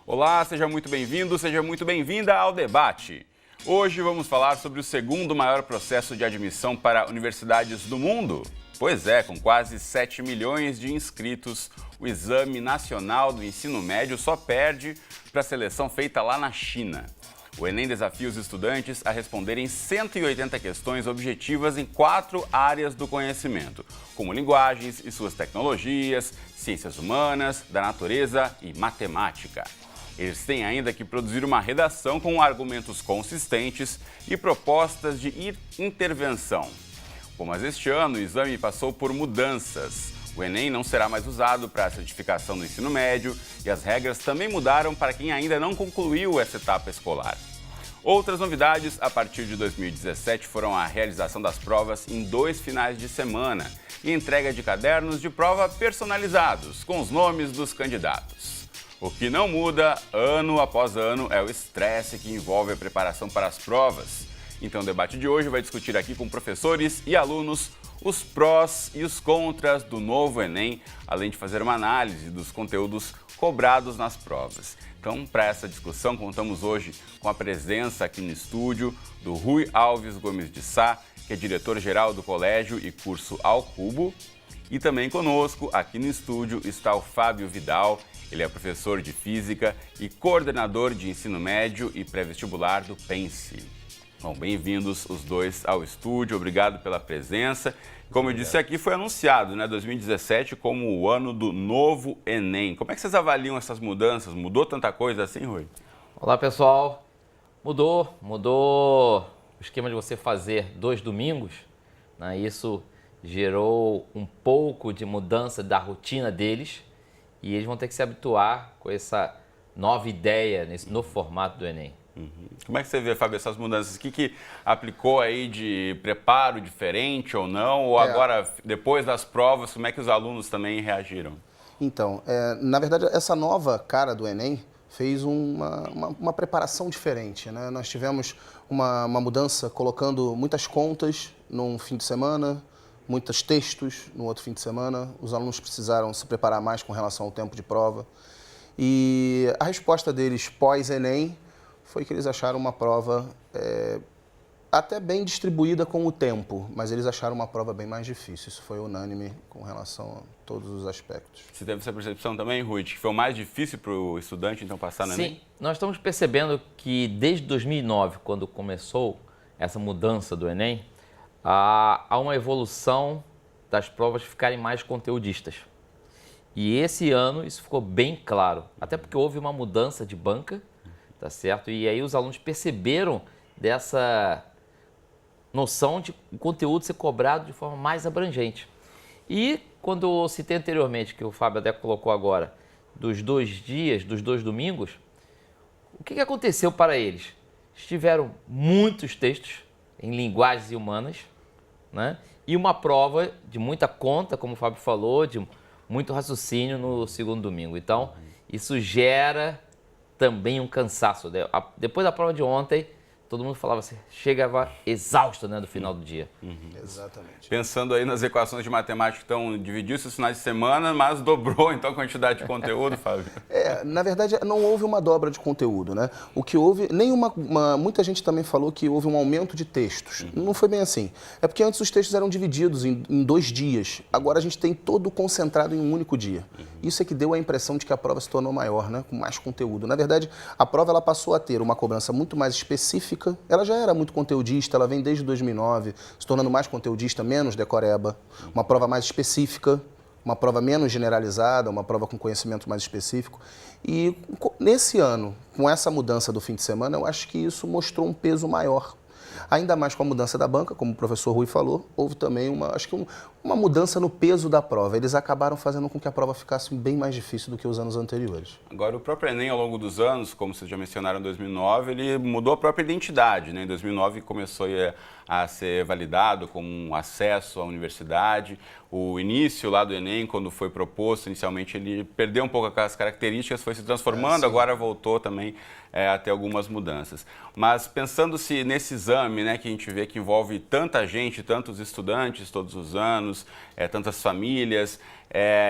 Olá, seja muito bem-vindo, seja muito bem-vinda ao debate. Hoje vamos falar sobre o segundo maior processo de admissão para universidades do mundo. Pois é, com quase 7 milhões de inscritos, o Exame Nacional do Ensino Médio só perde para a seleção feita lá na China. O Enem desafia os estudantes a responderem 180 questões objetivas em 4 áreas do conhecimento, como linguagens e suas tecnologias, ciências humanas, da natureza e matemática. Eles têm ainda que produzir uma redação com argumentos consistentes e propostas de intervenção. Bom, mas este ano o exame passou por mudanças. O Enem não será mais usado para a certificação do ensino médio e as regras também mudaram para quem ainda não concluiu essa etapa escolar. Outras novidades a partir de 2017 foram a realização das provas em 2 finais de semana e entrega de cadernos de prova personalizados com os nomes dos candidatos. O que não muda, ano após ano, é o estresse que envolve a preparação para as provas. Então, o debate de hoje vai discutir aqui com professores e alunos os prós e os contras do novo Enem, além de fazer uma análise dos conteúdos cobrados nas provas. Então, para essa discussão, contamos hoje com a presença aqui no estúdio do Rui Alves Gomes de Sá, que é diretor-geral do Colégio e Curso Ao Cubo. E também conosco, aqui no estúdio, está o Fábio Vidal. Ele é professor de Física e coordenador de Ensino Médio e Pré-Vestibular do Pense. Bom, bem-vindos os dois ao estúdio, obrigado pela presença. Como eu disse aqui, foi anunciado, 2017 como o ano do novo Enem. Como é que vocês avaliam essas mudanças? Mudou tanta coisa assim, Rui? Olá, pessoal. Mudou o esquema de você fazer 2 domingos, né? Isso gerou um pouco de mudança da rotina deles. E eles vão ter que se habituar com essa nova ideia, nesse novo formato do Enem. Como é que você vê, Fábio, essas mudanças? O que aplicou aí de preparo diferente ou não? Ou agora, depois das provas, como é que os alunos também reagiram? Então, na verdade, essa nova cara do Enem fez uma preparação diferente, né? Nós tivemos uma mudança colocando muitas contas num fim de semana, muitos textos no outro fim de semana. Os alunos precisaram se preparar mais com relação ao tempo de prova. E a resposta deles pós-Enem foi que eles acharam uma prova até bem distribuída com o tempo, mas eles acharam uma prova bem mais difícil. Isso foi unânime com relação a todos os aspectos. Você teve essa percepção também, Rui, de que foi o mais difícil para o estudante, então, passar no Enem? Sim, nós estamos percebendo que desde 2009, quando começou essa mudança do Enem, há uma evolução das provas ficarem mais conteudistas. E esse ano isso ficou bem claro, até porque houve uma mudança de banca, tá certo? E aí os alunos perceberam dessa noção de o conteúdo ser cobrado de forma mais abrangente. E quando eu citei anteriormente, que o Fábio até colocou agora, dos 2 dias, dos 2 domingos, o que aconteceu para eles? Eles tiveram muitos textos em linguagens humanas, né? E uma prova de muita conta, como o Fábio falou, de muito raciocínio no segundo domingo. Então, isso gera também um cansaço. Depois da prova de ontem, todo mundo falava assim, chegava exausto, no final do dia. Exatamente. Pensando aí nas equações de matemática, então, dividiu esses finais de semana, mas dobrou, então, a quantidade de conteúdo, Fábio? Na verdade, não houve uma dobra de conteúdo, né? O que houve, muita gente também falou que houve um aumento de textos. Não foi bem assim. É porque antes os textos eram divididos em 2 dias. Agora a gente tem todo concentrado em um único dia. Isso é que deu a impressão de que a prova se tornou maior, né? Com mais conteúdo. Na verdade, a prova ela passou a ter uma cobrança muito mais específica. Ela já era muito conteudista, ela vem desde 2009, se tornando mais conteudista, menos decoreba. Uma prova mais específica, uma prova menos generalizada, uma prova com conhecimento mais específico. E nesse ano, com essa mudança do fim de semana, eu acho que isso mostrou um peso maior. Ainda mais com a mudança da banca, como o professor Rui falou, houve também uma mudança no peso da prova. Eles acabaram fazendo com que a prova ficasse bem mais difícil do que os anos anteriores. Agora, o próprio Enem, ao longo dos anos, como vocês já mencionaram, em 2009, ele mudou a própria identidade, Em 2009 começou a ser validado como um acesso à universidade. O início lá do Enem, quando foi proposto inicialmente, ele perdeu um pouco as características, foi se transformando, agora voltou também até algumas mudanças. Mas pensando-se nesse exame, né, que a gente vê que envolve tanta gente, tantos estudantes todos os anos, tantas famílias,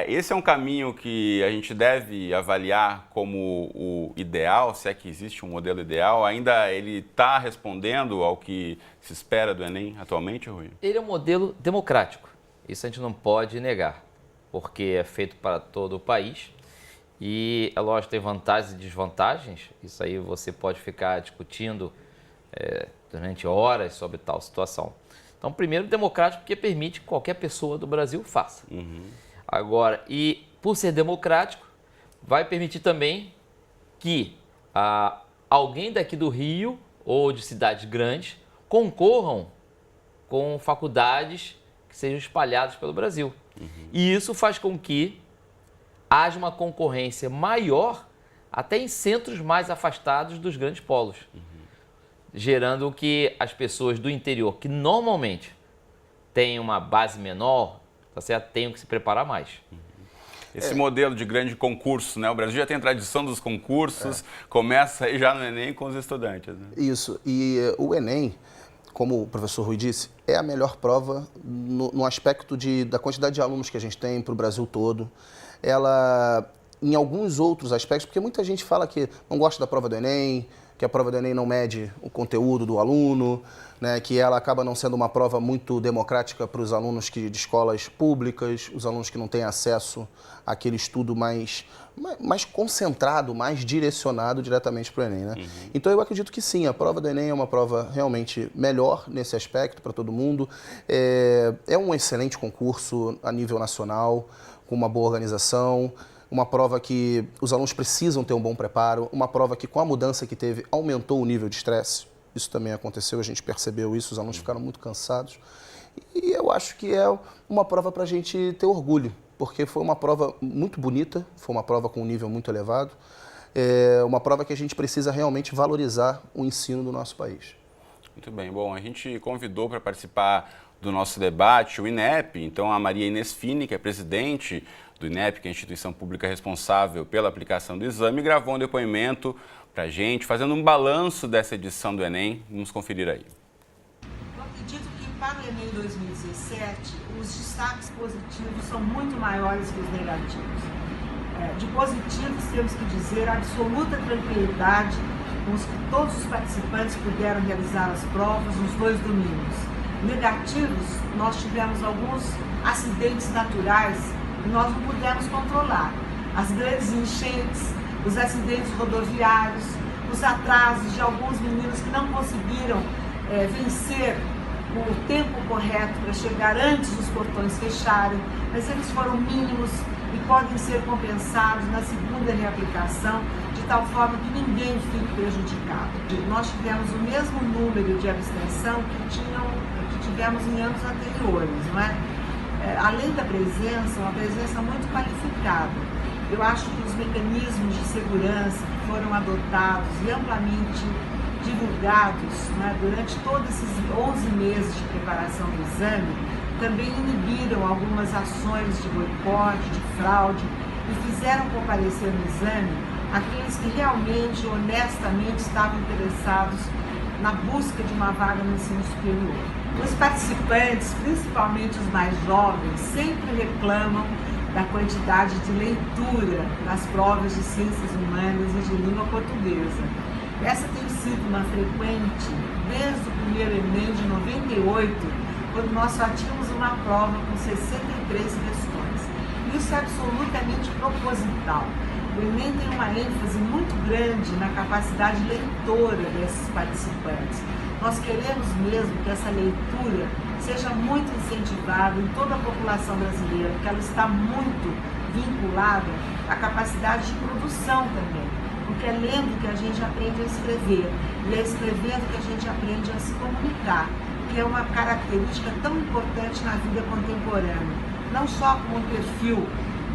esse é um caminho que a gente deve avaliar como o ideal, se é que existe um modelo ideal? Ainda ele está respondendo ao que se espera do Enem atualmente, Rui? Ele é um modelo democrático, isso a gente não pode negar, porque é feito para todo o país e, é lógico, tem vantagens e desvantagens, isso aí você pode ficar discutindo durante horas sobre tal situação. Então, primeiro, democrático porque permite que qualquer pessoa do Brasil faça. Agora, e por ser democrático, vai permitir também que alguém daqui do Rio ou de cidades grandes concorram com faculdades que sejam espalhadas pelo Brasil. E isso faz com que haja uma concorrência maior até em centros mais afastados dos grandes polos, gerando que as pessoas do interior, que normalmente têm uma base menor, tá certo? Tenham que se preparar mais. Esse modelo de grande concurso, né? O Brasil já tem a tradição dos concursos, começa aí já no Enem com os estudantes. Né? Isso, e o Enem, como o professor Rui disse, é a melhor prova no aspecto da quantidade de alunos que a gente tem para o Brasil todo. Ela, em alguns outros aspectos, porque muita gente fala que não gosta da prova do Enem, que a prova do Enem não mede o conteúdo do aluno, né, que ela acaba não sendo uma prova muito democrática para os alunos de escolas públicas, os alunos que não têm acesso àquele estudo mais concentrado, mais direcionado diretamente para o Enem. Né? Então eu acredito que sim, a prova do Enem é uma prova realmente melhor nesse aspecto para todo mundo. É um excelente concurso a nível nacional, com uma boa organização, uma prova que os alunos precisam ter um bom preparo, uma prova que, com a mudança que teve, aumentou o nível de estresse. Isso também aconteceu, a gente percebeu isso, os alunos ficaram muito cansados. E eu acho que é uma prova para a gente ter orgulho, porque foi uma prova muito bonita, foi uma prova com um nível muito elevado, uma prova que a gente precisa realmente valorizar o ensino do nosso país. Muito bem. Bom, a gente convidou para participar do nosso debate o INEP, então a Maria Inês Fini, que é presidente do INEP, que é a instituição pública responsável pela aplicação do exame, gravou um depoimento para a gente, fazendo um balanço dessa edição do Enem. Vamos conferir aí. Eu acredito que para o Enem 2017, os destaques positivos são muito maiores que os negativos. De positivos, temos que dizer a absoluta tranquilidade com os que todos os participantes puderam realizar as provas nos 2 domingos. Negativos, nós tivemos alguns acidentes naturais que nós não pudemos controlar. As grandes enchentes, os acidentes rodoviários, os atrasos de alguns meninos que não conseguiram vencer o tempo correto para chegar antes dos portões fecharem, mas eles foram mínimos e podem ser compensados na segunda reaplicação, de tal forma que ninguém fique prejudicado. Nós tivemos o mesmo número de abstenção que tivemos em anos anteriores, não é? Além da presença, uma presença muito qualificada. Eu acho que os mecanismos de segurança que foram adotados e amplamente divulgados, né, durante todos esses 11 meses de preparação do exame, também inibiram algumas ações de boicote, de fraude e fizeram comparecer no exame aqueles que realmente, honestamente, estavam interessados na busca de uma vaga no ensino superior. Os participantes, principalmente os mais jovens, sempre reclamam da quantidade de leitura nas provas de ciências humanas e de língua portuguesa. Essa tem sido uma frequente desde o primeiro Enem de 98, quando nós só tínhamos uma prova com 63 questões. Isso é absolutamente proposital. O Enem tem uma ênfase muito grande na capacidade leitora desses participantes. Nós queremos mesmo que essa leitura seja muito incentivada em toda a população brasileira, porque ela está muito vinculada à capacidade de produção também. Porque é lendo que a gente aprende a escrever, e é escrevendo que a gente aprende a se comunicar, que é uma característica tão importante na vida contemporânea. Não só como um perfil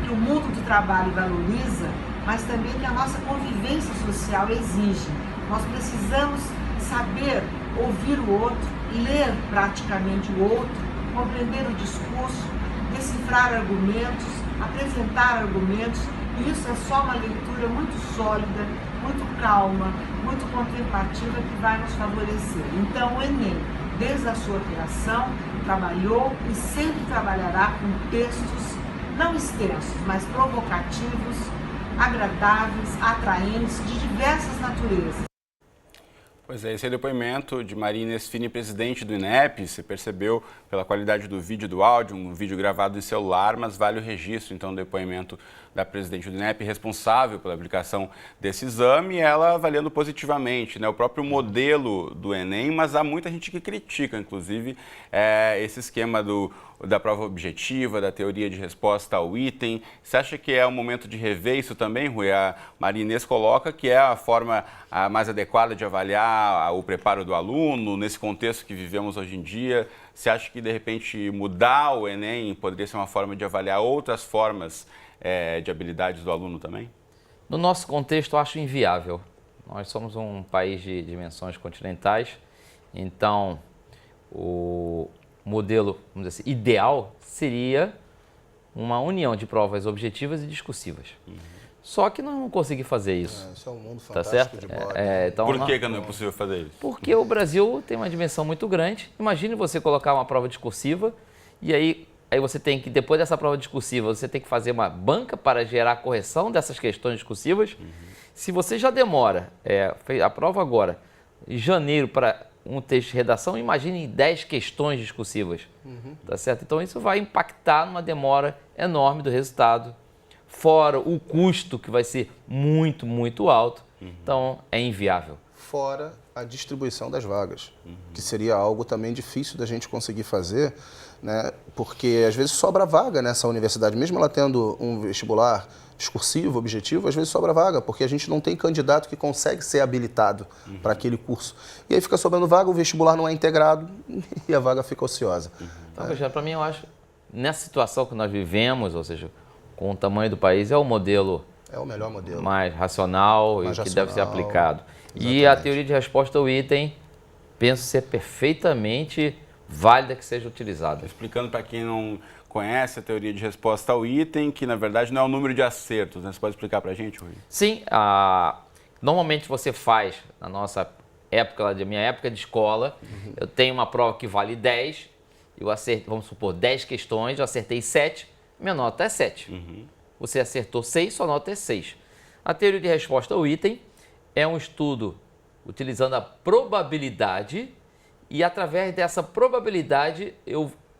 que o mundo do trabalho valoriza, mas também que a nossa convivência social exige. Nós precisamos saber ouvir o outro, ler praticamente o outro, compreender o discurso, decifrar argumentos, apresentar argumentos, e isso é só uma leitura muito sólida, muito calma, muito contemplativa, que vai nos favorecer. Então, o Enem, desde a sua criação, trabalhou e sempre trabalhará com textos não extensos, mas provocativos, agradáveis, atraentes, de diversas naturezas. Pois é, esse é o depoimento de Maria Inês Fini, presidente do INEP. Você percebeu pela qualidade do vídeo e do áudio, um vídeo gravado em celular, mas vale o registro, então, do depoimento da presidente do INEP, responsável pela aplicação desse exame, ela avaliando positivamente, né, o próprio modelo do Enem, mas há muita gente que critica, inclusive, esse esquema da prova objetiva, da teoria de resposta ao item. Você acha que é o momento de rever isso também, Rui? A Maria Inês coloca que é a forma mais adequada de avaliar o preparo do aluno, nesse contexto que vivemos hoje em dia. Você acha que, de repente, mudar o Enem poderia ser uma forma de avaliar outras formas de habilidades do aluno também? No nosso contexto, eu acho inviável. Nós somos um país de dimensões continentais, então o modelo, vamos dizer assim, ideal seria uma união de provas objetivas e discursivas. Só que nós não conseguimos fazer isso. Isso é um mundo Tá fantástico certo? de bola. Então, Por que não é possível fazer isso? porque o Brasil tem uma dimensão muito grande. Imagine você colocar uma prova discursiva e aí você tem que, depois dessa prova discursiva, você tem que fazer uma banca para gerar a correção dessas questões discursivas. Se você já demora, a prova agora, em janeiro, para um texto de redação, imagine 10 questões discursivas. Tá certo? Então isso vai impactar numa demora enorme do resultado, fora o custo que vai ser muito, muito alto. Então é inviável. Fora a distribuição das vagas, que seria algo também difícil da gente conseguir fazer, né? Porque às vezes sobra vaga nessa universidade, mesmo ela tendo um vestibular discursivo, objetivo, às vezes sobra vaga, porque a gente não tem candidato que consegue ser habilitado para aquele curso. E aí fica sobrando vaga, o vestibular não é integrado e a vaga fica ociosa. Então, para mim, eu acho, nessa situação que nós vivemos, ou seja, com o tamanho do país, é o modelo É o melhor modelo. mais racional e que deve ser aplicado. Exatamente. E a teoria de resposta ao item, penso ser perfeitamente válida que seja utilizada. Explicando para quem não conhece a teoria de resposta ao item, que na verdade não é o número de acertos, né? Você pode explicar para a gente, Rui? Sim, normalmente você faz, na nossa época, da minha época de escola, eu tenho uma prova que vale 10, eu acertei, vamos supor, 10 questões, eu acertei 7, minha nota é 7. Você acertou 6, sua nota é 6. A teoria de resposta ao item é um estudo utilizando a probabilidade e através dessa probabilidade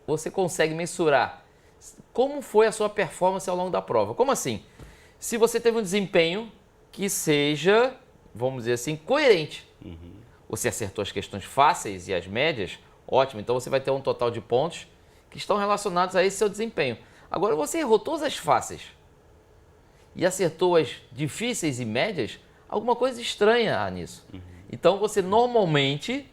você consegue mensurar como foi a sua performance ao longo da prova. Como assim? Se você teve um desempenho que seja, vamos dizer assim, coerente. Você acertou as questões fáceis e as médias, ótimo, então você vai ter um total de pontos que estão relacionados a esse seu desempenho. Agora, você errou todas as fáceis e acertou as difíceis e médias, alguma coisa estranha há nisso. Então, você normalmente,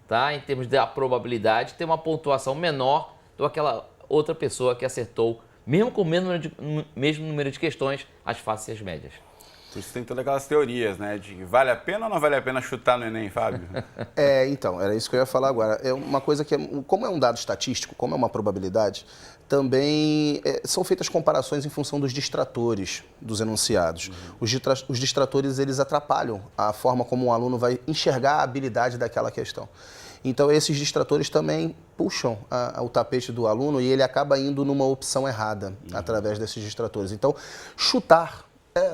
tá, em termos da probabilidade, tem uma pontuação menor do que aquela outra pessoa que acertou, mesmo com o mesmo número de questões, as fáceis e as médias. Por isso tem todas aquelas teorias, né? De que vale a pena ou não vale a pena chutar no Enem, Fábio? Então, era isso que eu ia falar agora. É uma coisa que, como é um dado estatístico, como é uma probabilidade, também são feitas comparações em função dos distratores dos enunciados. Os distratores, eles atrapalham a forma como um aluno vai enxergar a habilidade daquela questão. Então, esses distratores também puxam o tapete do aluno e ele acaba indo numa opção errada através desses distratores. Então, chutar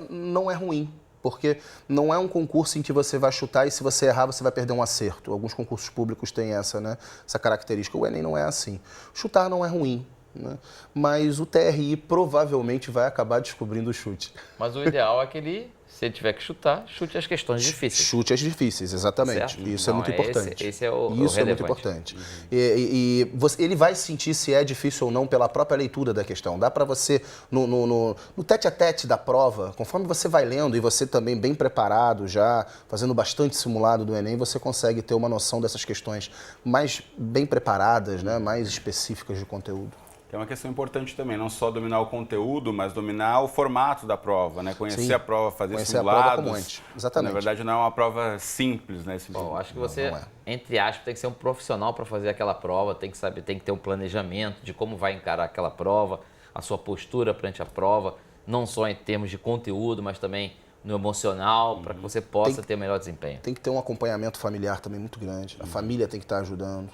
não é ruim, porque não é um concurso em que você vai chutar e se você errar você vai perder um acerto. Alguns concursos públicos têm essa característica. O Enem não é assim. Chutar não é ruim, né? Mas o TRI provavelmente vai acabar descobrindo o chute. Mas o ideal é que ele, se ele tiver que chutar, chute as questões difíceis. Chute as difíceis, exatamente. Certo? Isso é muito importante. Esse é o Isso é muito relevante. importante. Ele vai sentir se é difícil ou não pela própria leitura da questão. Dá para você, no tete-a-tete da prova, conforme você vai lendo e você também bem preparado já, fazendo bastante simulado do Enem, você consegue ter uma noção dessas questões mais bem preparadas, né, mais específicas de conteúdo. É uma questão importante também, não só dominar o conteúdo, mas dominar o formato da prova, né? Conhecer Sim. a prova, fazer Conhecer simulados. a prova como antes. Exatamente. Na verdade, não é uma prova simples, né? Bom, acho que você, não é. entre aspas, tem que ser um profissional para fazer aquela prova, tem que saber, tem que ter um planejamento de como vai encarar aquela prova, a sua postura perante a prova, não só em termos de conteúdo, mas também no emocional, para que você possa ter melhor desempenho. Tem que ter um acompanhamento familiar também muito grande. A família tem que estar ajudando.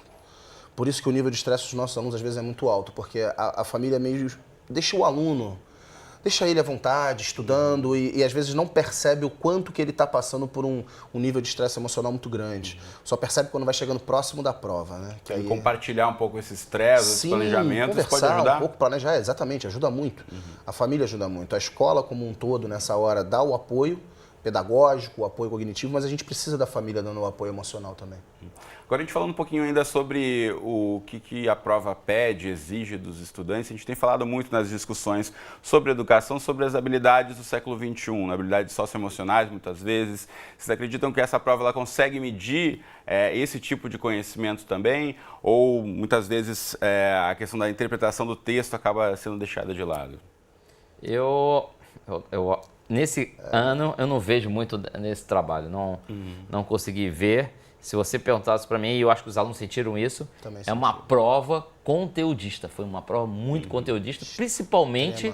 Por isso que o nível de estresse dos nossos alunos às vezes é muito alto, porque a família meio deixa o aluno, deixa ele à vontade, estudando, e às vezes não percebe o quanto que ele está passando por um nível de estresse emocional muito grande. Só percebe quando vai chegando próximo da prova, né? Que aí... Compartilhar um pouco esse estresse, esse planejamento, isso pode ajudar? Um pouco, planejar, exatamente, ajuda muito. A família ajuda muito. A escola como um todo, nessa hora, dá o apoio pedagógico, o apoio cognitivo, mas a gente precisa da família dando o apoio emocional também. Agora, a gente falando um pouquinho ainda sobre o que a prova pede, exige dos estudantes, a gente tem falado muito nas discussões sobre educação, sobre as habilidades do século XXI, habilidades socioemocionais, muitas vezes. Vocês acreditam que essa prova ela consegue medir esse tipo de conhecimento também? Ou, muitas vezes, a questão da interpretação do texto acaba sendo deixada de lado? Nesse ano, eu não vejo muito nesse trabalho, não consegui ver. Se você perguntasse para mim, e eu acho que os alunos sentiram isso, é uma prova conteudista. Foi uma prova muito conteudista, principalmente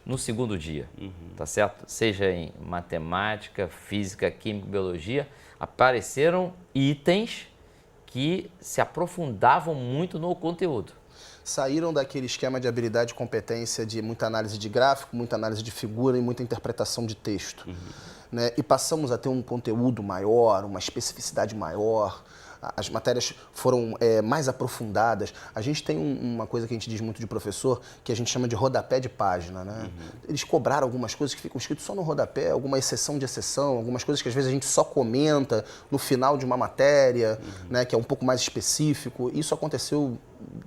no segundo dia, tá certo? Seja em matemática, física, química, biologia, apareceram itens que se aprofundavam muito no conteúdo. Saíram daquele esquema de habilidade e competência de muita análise de gráfico, muita análise de figura e muita interpretação de texto. Né? E passamos a ter um conteúdo maior, uma especificidade maior, as matérias foram mais aprofundadas. A gente tem uma coisa que a gente diz muito de professor, que a gente chama de rodapé de página. Né? Eles cobraram algumas coisas que ficam escritas só no rodapé, alguma exceção de exceção, algumas coisas que às vezes a gente só comenta no final de uma matéria, né, que é um pouco mais específico. Isso aconteceu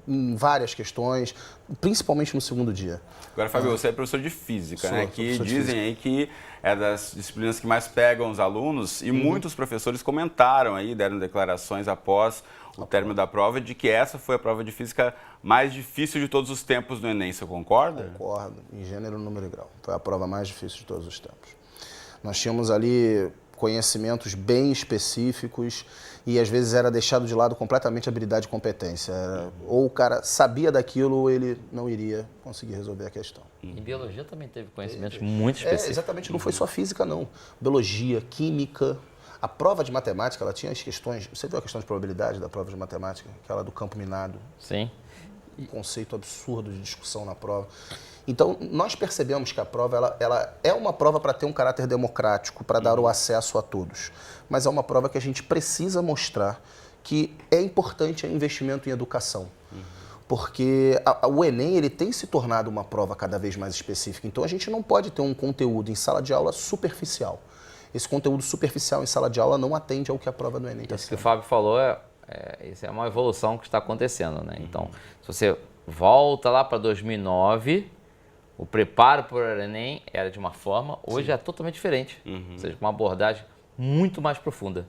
em várias questões, principalmente no segundo dia. Agora, Fábio, você é professor de física, né? Que dizem aí que é das disciplinas que mais pegam os alunos e muitos professores comentaram aí, deram declarações após o término da prova de que essa foi a prova de física mais difícil de todos os tempos no Enem. Você concorda? Concordo, em gênero, número e grau. Foi a prova mais difícil de todos os tempos. Nós tínhamos ali conhecimentos bem específicos e às vezes era deixado de lado completamente a habilidade e competência. Ou o cara sabia daquilo ou ele não iria conseguir resolver a questão. Em biologia também teve conhecimentos muito específicos. Exatamente, não foi só física não. Biologia, química. A prova de matemática, ela tinha as questões... Você viu a questão de probabilidade da prova de matemática? Aquela do campo minado. Sim. Um conceito absurdo de discussão na prova. Então, nós percebemos que a prova ela é uma prova para ter um caráter democrático, para dar o acesso a todos. Mas é uma prova que a gente precisa mostrar que é importante o investimento em educação. Porque o Enem ele tem se tornado uma prova cada vez mais específica. Então, a gente não pode ter um conteúdo em sala de aula superficial. Esse conteúdo superficial em sala de aula não atende ao que a prova do Enem está sendo. Isso que o Fábio falou, isso é uma evolução que está acontecendo, né? Então, se você volta lá para 2009, o preparo para o Enem era de uma forma, hoje é totalmente diferente. Ou seja, com uma abordagem muito mais profunda.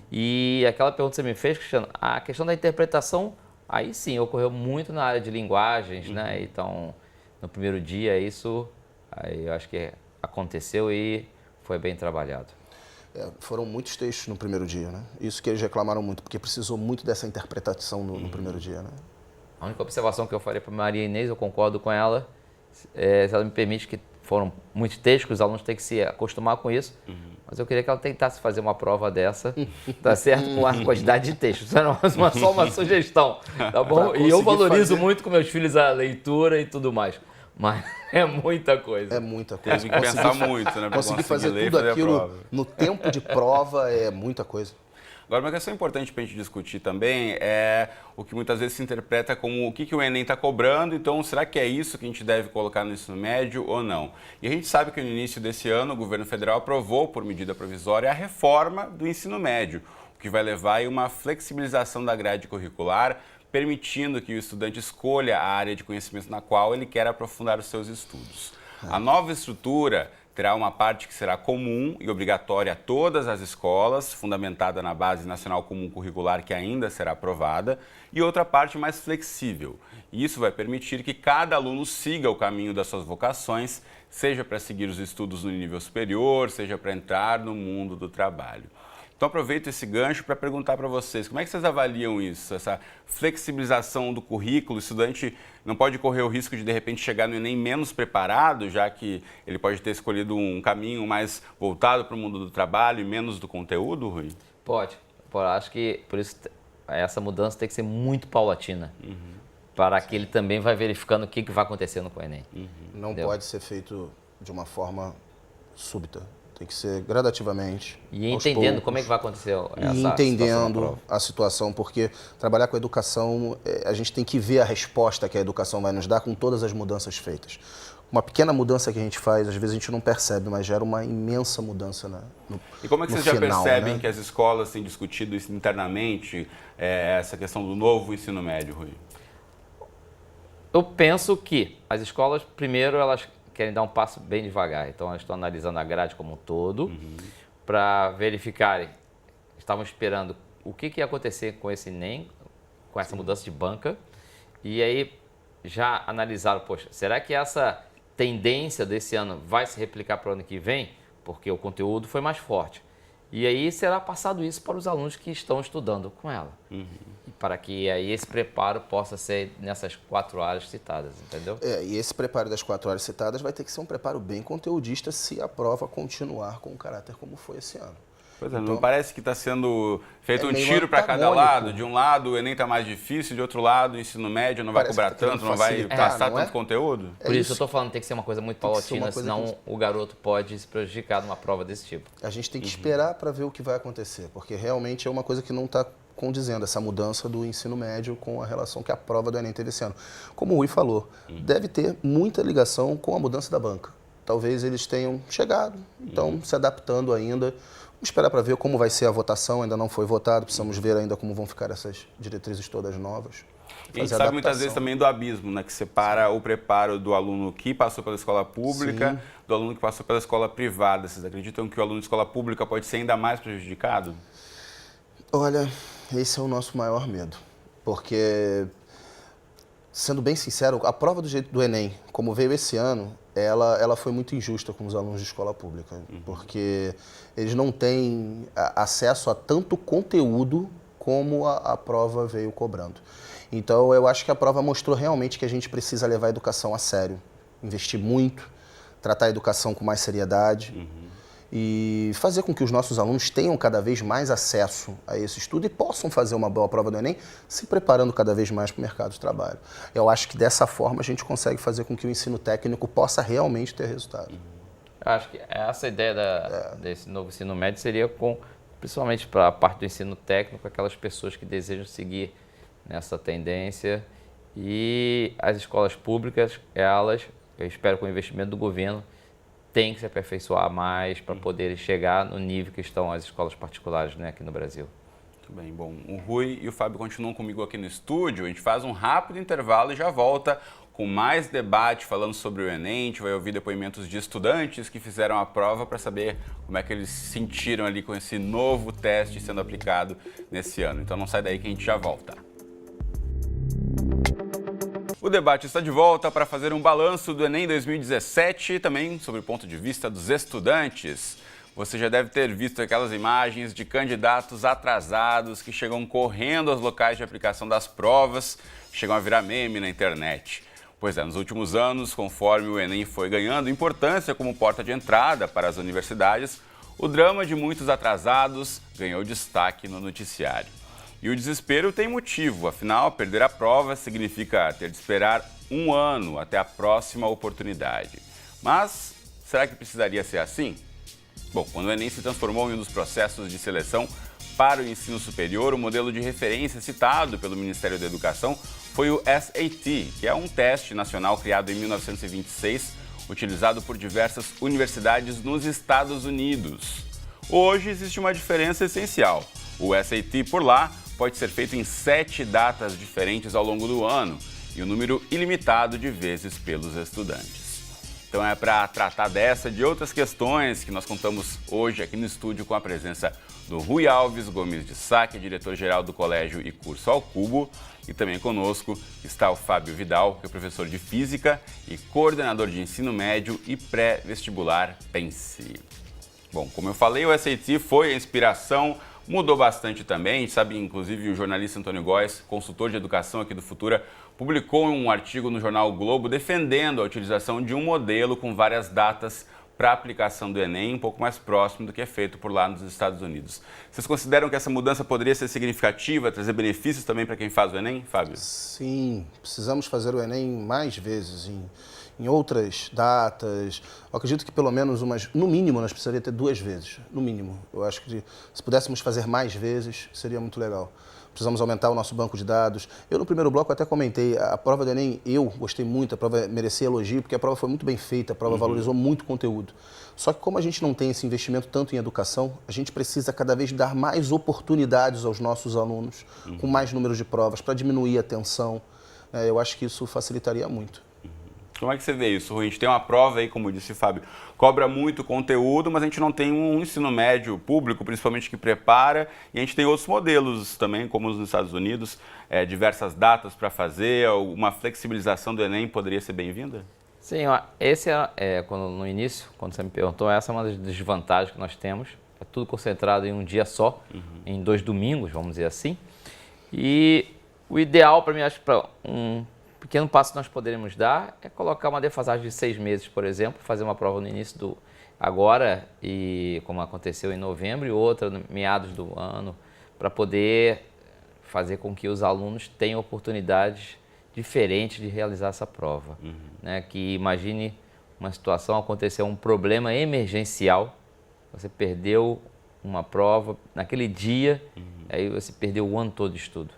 E aquela pergunta que você me fez, Cristiano, a questão da interpretação, aí sim, ocorreu muito na área de linguagens, né? Então, no primeiro dia, isso aí eu acho que aconteceu e foi bem trabalhado. Foram muitos textos no primeiro dia, né? Isso que eles reclamaram muito, porque precisou muito dessa interpretação no primeiro dia, né? A única observação que eu faria para a Maria Inês, eu concordo com ela, se ela me permite, que foram muitos textos, os alunos têm que se acostumar com isso, mas eu queria que ela tentasse fazer uma prova dessa, tá certo? Com a quantidade de textos, isso era só uma sugestão, tá bom? E eu valorizo muito com meus filhos a leitura e tudo mais, mas é muita coisa. É muita coisa. Tem que pensar muito, né? Conseguir fazer tudo aquilo no tempo de prova é muita coisa. Agora, uma questão importante para a gente discutir também é o que muitas vezes se interpreta como o que o Enem está cobrando, então será que é isso que a gente deve colocar no ensino médio ou não? E a gente sabe que no início desse ano o governo federal aprovou, por medida provisória, a reforma do ensino médio, o que vai levar a uma flexibilização da grade curricular, permitindo que o estudante escolha a área de conhecimento na qual ele quer aprofundar os seus estudos. A nova estrutura terá uma parte que será comum e obrigatória a todas as escolas, fundamentada na Base Nacional Comum Curricular, que ainda será aprovada, e outra parte mais flexível. E isso vai permitir que cada aluno siga o caminho das suas vocações, seja para seguir os estudos no nível superior, seja para entrar no mundo do trabalho. Então aproveito esse gancho para perguntar para vocês, como é que vocês avaliam isso, essa flexibilização do currículo? O estudante não pode correr o risco de repente chegar no Enem menos preparado, já que ele pode ter escolhido um caminho mais voltado para o mundo do trabalho e menos do conteúdo, Rui? Pode. Acho que por isso essa mudança tem que ser muito paulatina, para que ele também vai verificando o que vai acontecendo com o Enem. Não pode ser feito de uma forma súbita. Tem que ser gradativamente. E entendendo como é que vai acontecer essa e entendendo a situação, porque trabalhar com a educação, a gente tem que ver a resposta que a educação vai nos dar com todas as mudanças feitas. Uma pequena mudança que a gente faz, às vezes a gente não percebe, mas gera uma imensa mudança no E como é que vocês já percebem que as escolas têm discutido isso internamente, essa questão do novo ensino médio, Rui? Eu penso que as escolas, primeiro, elas querem dar um passo bem devagar. Então, elas estão analisando a grade como um todo para verificarem. Estavam esperando o que ia acontecer com esse Enem, com essa mudança de banca. E aí já analisaram, poxa, será que essa tendência desse ano vai se replicar para o ano que vem? Porque o conteúdo foi mais forte. E aí será passado isso para os alunos que estão estudando com ela. Para que aí esse preparo possa ser nessas 4 áreas citadas, entendeu? E esse preparo das 4 áreas citadas vai ter que ser um preparo bem conteudista se a prova continuar com o caráter como foi esse ano. Pois é, não parece que está sendo feito um tiro para cada lado? De um lado o Enem está mais difícil, de outro lado o ensino médio não vai cobrar tanto, não vai passar tanto conteúdo? Por isso eu estou falando, tem que ser uma coisa muito paulatina, senão o garoto pode se prejudicar numa prova desse tipo. A gente tem que esperar para ver o que vai acontecer, porque realmente é uma coisa que não está condizendo, essa mudança do ensino médio com a relação que a prova do Enem teve esse ano. Como o Rui falou, deve ter muita ligação com a mudança da banca. Talvez eles tenham chegado, então se adaptando ainda. Vamos esperar para ver como vai ser a votação, ainda não foi votado, precisamos ver ainda como vão ficar essas diretrizes todas novas. A gente sabe muitas vezes também do abismo, né, que separa o preparo do aluno que passou pela escola pública do aluno que passou pela escola privada. Vocês acreditam que o aluno de escola pública pode ser ainda mais prejudicado? Olha, esse é o nosso maior medo, porque, sendo bem sincero, a prova do Enem, como veio esse ano, ela foi muito injusta com os alunos de escola pública, porque eles não têm acesso a tanto conteúdo como a prova veio cobrando. Então, eu acho que a prova mostrou realmente que a gente precisa levar a educação a sério, investir muito, tratar a educação com mais seriedade e fazer com que os nossos alunos tenham cada vez mais acesso a esse estudo e possam fazer uma boa prova do Enem, se preparando cada vez mais para o mercado de trabalho. Eu acho que dessa forma a gente consegue fazer com que o ensino técnico possa realmente ter resultado. Acho que essa ideia desse novo ensino médio seria principalmente para a parte do ensino técnico, aquelas pessoas que desejam seguir nessa tendência, e as escolas públicas, eu espero que o investimento do governo tem que se aperfeiçoar mais para poder chegar no nível que estão as escolas particulares, né, aqui no Brasil. Muito bem, bom, o Rui e o Fábio continuam comigo aqui no estúdio, a gente faz um rápido intervalo e já volta com mais debate falando sobre o Enem. A gente vai ouvir depoimentos de estudantes que fizeram a prova para saber como é que eles se sentiram ali com esse novo teste sendo aplicado nesse ano. Então não sai daí que a gente já volta. O debate está de volta para fazer um balanço do Enem 2017 e também sobre o ponto de vista dos estudantes. Você já deve ter visto aquelas imagens de candidatos atrasados que chegam correndo aos locais de aplicação das provas, chegam a virar meme na internet. Pois é, nos últimos anos, conforme o Enem foi ganhando importância como porta de entrada para as universidades, o drama de muitos atrasados ganhou destaque no noticiário. E o desespero tem motivo, afinal, perder a prova significa ter de esperar um ano até a próxima oportunidade. Mas será que precisaria ser assim? Bom, quando o Enem se transformou em um dos processos de seleção para o ensino superior, o modelo de referência citado pelo Ministério da Educação foi o SAT, que é um teste nacional criado em 1926, utilizado por diversas universidades nos Estados Unidos. Hoje existe uma diferença essencial. O SAT por lá pode ser feito em 7 datas diferentes ao longo do ano e um número ilimitado de vezes pelos estudantes. Então é para tratar dessa e de outras questões que nós contamos hoje aqui no estúdio com a presença do Rui Alves Gomes de Sá, que é diretor-geral do Colégio e Curso ao Cubo, e também conosco está o Fábio Vidal, que é professor de Física e coordenador de Ensino Médio e Pré-Vestibular Pense. Bom, como eu falei, o SAT foi a inspiração, mudou bastante também. A gente sabe, inclusive, o jornalista Antônio Góes, consultor de educação aqui do Futura, publicou um artigo no jornal o Globo defendendo a utilização de um modelo com várias datas para a aplicação do Enem, um pouco mais próximo do que é feito por lá nos Estados Unidos. Vocês consideram que essa mudança poderia ser significativa, trazer benefícios também para quem faz o Enem, Fábio? Sim, precisamos fazer o Enem mais vezes, em outras datas. Eu acredito que pelo menos no mínimo, nós precisaríamos ter 2 vezes, no mínimo. Eu acho que se pudéssemos fazer mais vezes, seria muito legal. Precisamos aumentar o nosso banco de dados. Eu, no primeiro bloco, até comentei, a prova do Enem, eu gostei muito, a prova merecia elogio, porque a prova foi muito bem feita, a prova valorizou muito o conteúdo. Só que como a gente não tem esse investimento tanto em educação, a gente precisa cada vez dar mais oportunidades aos nossos alunos, com mais números de provas, para diminuir a tensão. Eu acho que isso facilitaria muito. Como é que você vê isso, Rui? A gente tem uma prova aí, como disse o Fábio, cobra muito conteúdo, mas a gente não tem um ensino médio público, principalmente que prepara, e a gente tem outros modelos também, como nos Estados Unidos, diversas datas para fazer, uma flexibilização do Enem poderia ser bem-vinda? Sim, ó, esse no início, quando você me perguntou, essa é uma das desvantagens que nós temos. É tudo concentrado em um dia só, em 2 domingos, vamos dizer assim. E o ideal para mim, acho que para um pequeno passo que nós poderíamos dar é colocar uma defasagem de 6 meses, por exemplo, fazer uma prova no início do agora, e como aconteceu em novembro, e outra no meados do ano, para poder fazer com que os alunos tenham oportunidades diferentes de realizar essa prova. Né? Que imagine uma situação, aconteceu um problema emergencial, você perdeu uma prova naquele dia, aí você perdeu o ano todo de estudo.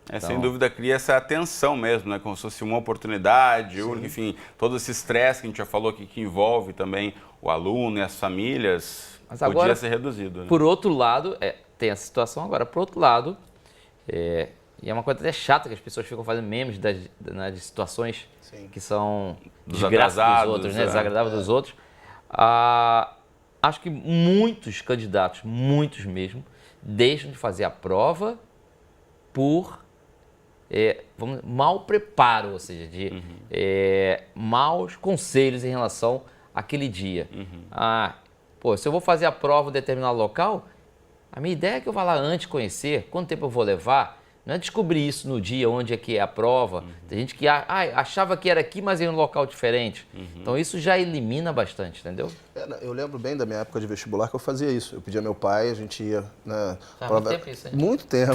Então, sem dúvida, cria essa tensão mesmo, né? Como se fosse uma oportunidade, enfim, todo esse estresse que a gente já falou aqui, que envolve também o aluno e as famílias, mas podia agora, ser reduzido. Né? Por outro lado, tem essa situação agora, por outro lado, e é uma coisa até chata que as pessoas ficam fazendo memes de situações que são desgraças dos outros, né? Desagradáveis dos outros. Acho que muitos candidatos, muitos mesmo, deixam de fazer a prova por mau preparo, ou seja, de maus conselhos em relação àquele dia. Se eu vou fazer a prova em determinado local, a minha ideia é que eu vá lá antes conhecer, quanto tempo eu vou levar, não é descobrir isso no dia onde é que é a prova. Tem gente que achava que era aqui, mas em um local diferente. Então isso já elimina bastante, entendeu? Eu lembro bem da minha época de vestibular que eu fazia isso. Eu pedia meu pai, a gente ia na prova. Muito tempo isso, hein? Muito tempo.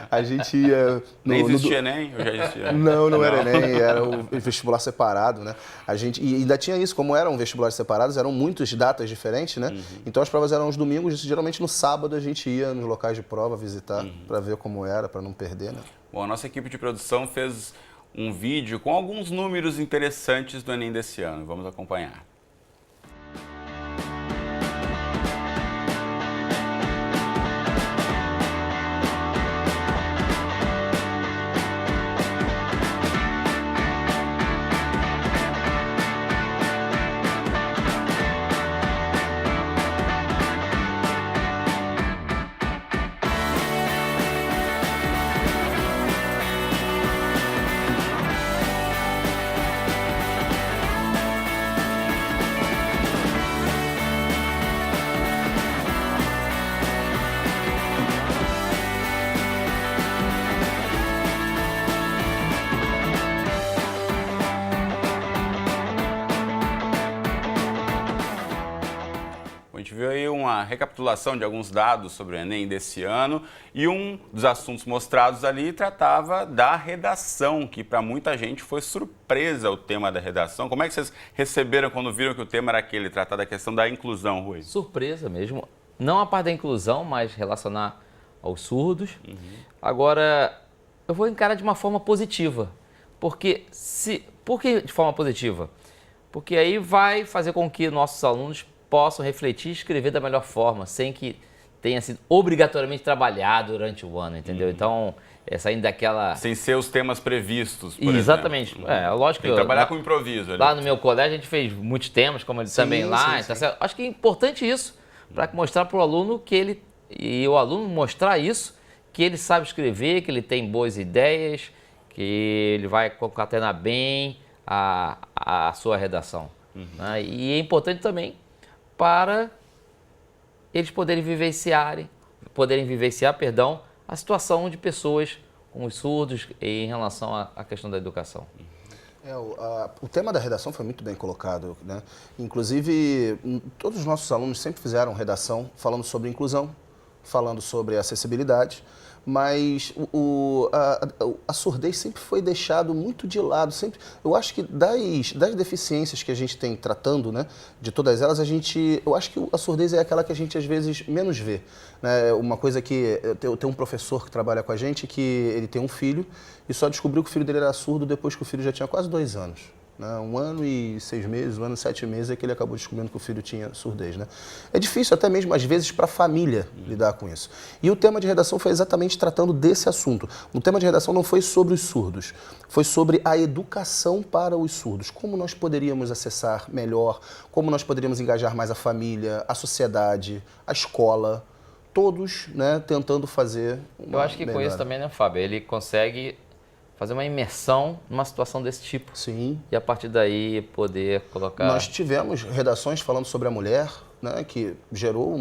A gente ia... Nem existia Enem? Eu já existia. Não era Enem, era o vestibular separado, né? E ainda tinha isso, como eram vestibulares separados, eram muitas datas diferentes, né? Então as provas eram os domingos, geralmente no sábado a gente ia nos locais de prova visitar para ver como era, para não perder, né? Bom, a nossa equipe de produção fez um vídeo com alguns números interessantes do Enem desse ano. Vamos acompanhar. A gente viu aí uma recapitulação de alguns dados sobre o Enem desse ano e um dos assuntos mostrados ali tratava da redação, que para muita gente foi surpresa o tema da redação. Como é que vocês receberam quando viram que o tema era aquele, tratar da questão da inclusão, Rui? Surpresa mesmo. Não a parte da inclusão, mas relacionar aos surdos. Agora, eu vou encarar de uma forma positiva. Por que de forma positiva? Porque aí vai fazer com que nossos alunos possam refletir e escrever da melhor forma, sem que tenha sido obrigatoriamente trabalhado durante o ano, entendeu? Então, saindo daquela... Sem ser os temas previstos, por Exatamente. exemplo. Lógico Tem que trabalhar com improviso. Ali. Lá no meu colégio a gente fez muitos temas, como ele também lá. Sim. Então, acho que é importante isso, para mostrar para o aluno e o aluno mostrar isso, que ele sabe escrever, que ele tem boas ideias, que ele vai concatenar bem a sua redação. Né? E é importante também para eles poderem vivenciar, a situação de pessoas com os surdos em relação à questão da educação. O tema da redação foi muito bem colocado, né? Inclusive, todos os nossos alunos sempre fizeram redação falando sobre inclusão, falando sobre acessibilidade, mas a surdez sempre foi deixado muito de lado. Sempre, eu acho que das deficiências que a gente tem tratando, né, de todas elas, eu acho que a surdez é aquela que a gente às vezes menos vê, né? Uma coisa que eu tenho um professor que trabalha com a gente que ele tem um filho e só descobriu que o filho dele era surdo depois que o filho já tinha quase 2 anos. 1 ano e 6 meses, 1 ano e 7 meses é que ele acabou descobrindo que o filho tinha surdez, né? É difícil até mesmo, às vezes, para a família lidar com isso. E o tema de redação foi exatamente tratando desse assunto. O tema de redação não foi sobre os surdos, foi sobre a educação para os surdos. Como nós poderíamos acessar melhor, como nós poderíamos engajar mais a família, a sociedade, a escola, todos, né, tentando fazer Eu acho que com isso também, né, Fábio? Ele consegue fazer uma imersão numa situação desse tipo. Sim. E a partir daí poder colocar... Nós tivemos redações falando sobre a mulher, né, que gerou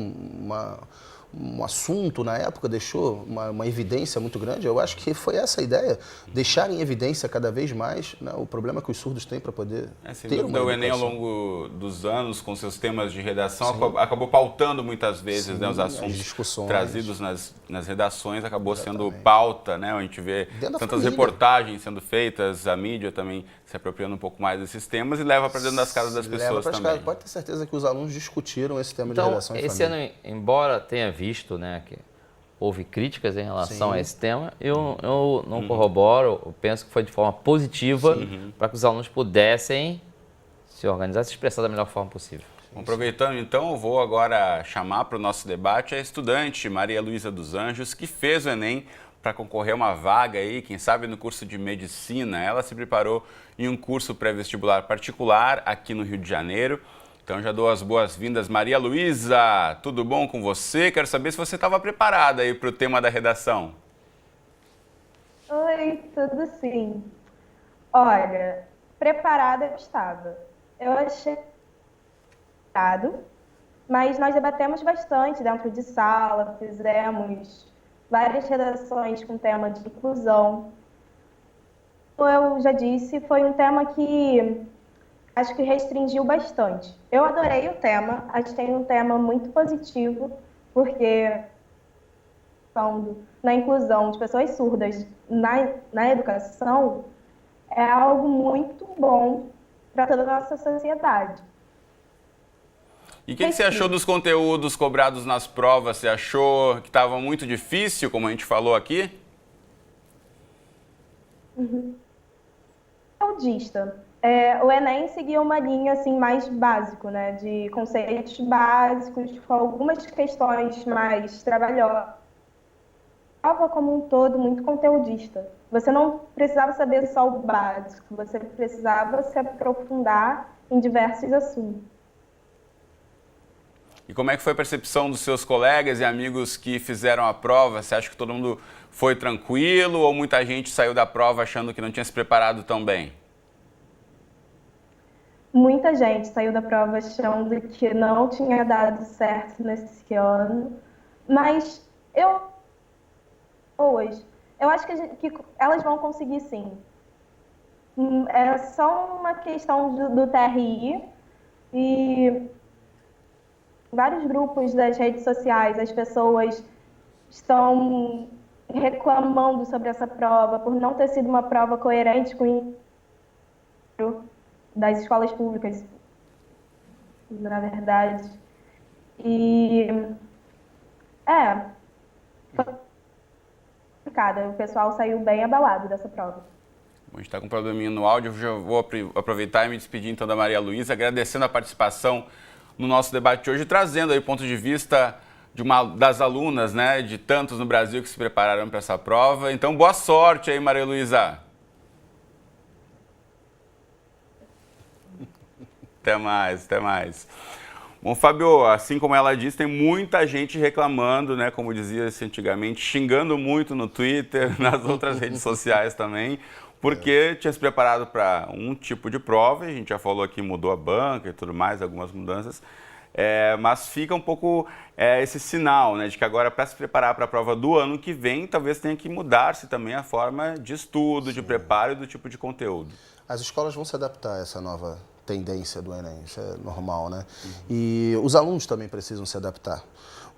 um assunto na época, deixou uma evidência muito grande. Eu acho que foi essa a ideia, deixar em evidência cada vez mais, né, o problema que os surdos têm para poder ter uma educação. O Enem, ao longo dos anos, com seus temas de redação, acabou pautando muitas vezes, né, os assuntos trazidos nas redações, acabou sendo pauta, né? A gente vê tantas reportagens sendo feitas, a mídia também se apropriando um pouco mais desses temas e leva para dentro das casas das pessoas também. Pode ter certeza que os alunos discutiram esse tema de Então, redação em esse família. ano, embora tenha visto, né, que houve críticas em relação a esse tema, eu não corroboro, eu penso que foi de forma positiva para que os alunos pudessem se organizar e se expressar da melhor forma possível. Aproveitando então, eu vou agora chamar para o nosso debate a estudante Maria Luísa dos Anjos, que fez o Enem para concorrer a uma vaga aí, quem sabe no curso de medicina. Ela se preparou em um curso pré-vestibular particular aqui no Rio de Janeiro. Então já dou as boas-vindas. Maria Luísa, tudo bom com você? Quero saber se você estava preparada aí para o tema da redação. Oi, tudo sim. Olha, preparada eu estava. Eu achei preparado, mas nós debatemos bastante dentro de sala, fizemos várias redações com tema de inclusão. Como eu já disse, foi um tema que acho que restringiu bastante. Eu adorei o tema, achei um tema muito positivo, porque na inclusão de pessoas surdas na educação é algo muito bom para toda a nossa sociedade. E o que você achou dos conteúdos cobrados nas provas? Você achou que estava muito difícil, como a gente falou aqui? Conteudista. O Enem seguia uma linha assim, mais básico, né, de conceitos básicos, com algumas questões mais trabalhosas. Prova como um todo muito conteudista. Você não precisava saber só o básico, você precisava se aprofundar em diversos assuntos. E como é que foi a percepção dos seus colegas e amigos que fizeram a prova? Você acha que todo mundo foi tranquilo ou muita gente saiu da prova achando que não tinha se preparado tão bem? Muita gente saiu da prova achando que não tinha dado certo nesse ano, mas eu acho que elas vão conseguir sim. É só uma questão do TRI e vários grupos das redes sociais, as pessoas estão reclamando sobre essa prova por não ter sido uma prova coerente com o das escolas públicas, na verdade. E o pessoal saiu bem abalado dessa prova. Bom, a gente está com um probleminha no áudio, eu já vou aproveitar e me despedir então da Maria Luísa, agradecendo a participação no nosso debate de hoje, trazendo aí o ponto de vista de uma das alunas, né, de tantos no Brasil que se prepararam para essa prova. Então, boa sorte aí, Maria Luísa. Até mais, até mais. Bom, Fábio, assim como ela disse, tem muita gente reclamando, né, como dizia-se antigamente, xingando muito no Twitter, nas outras redes sociais também, porque tinha se preparado para um tipo de prova, e a gente já falou aqui, mudou a banca e tudo mais, algumas mudanças, mas fica um pouco esse sinal, né, de que agora, para se preparar para a prova do ano que vem, talvez tenha que mudar-se também a forma de estudo, de preparo e do tipo de conteúdo. As escolas vão se adaptar a essa nova tendência do Enem, isso é normal, né? E os alunos também precisam se adaptar.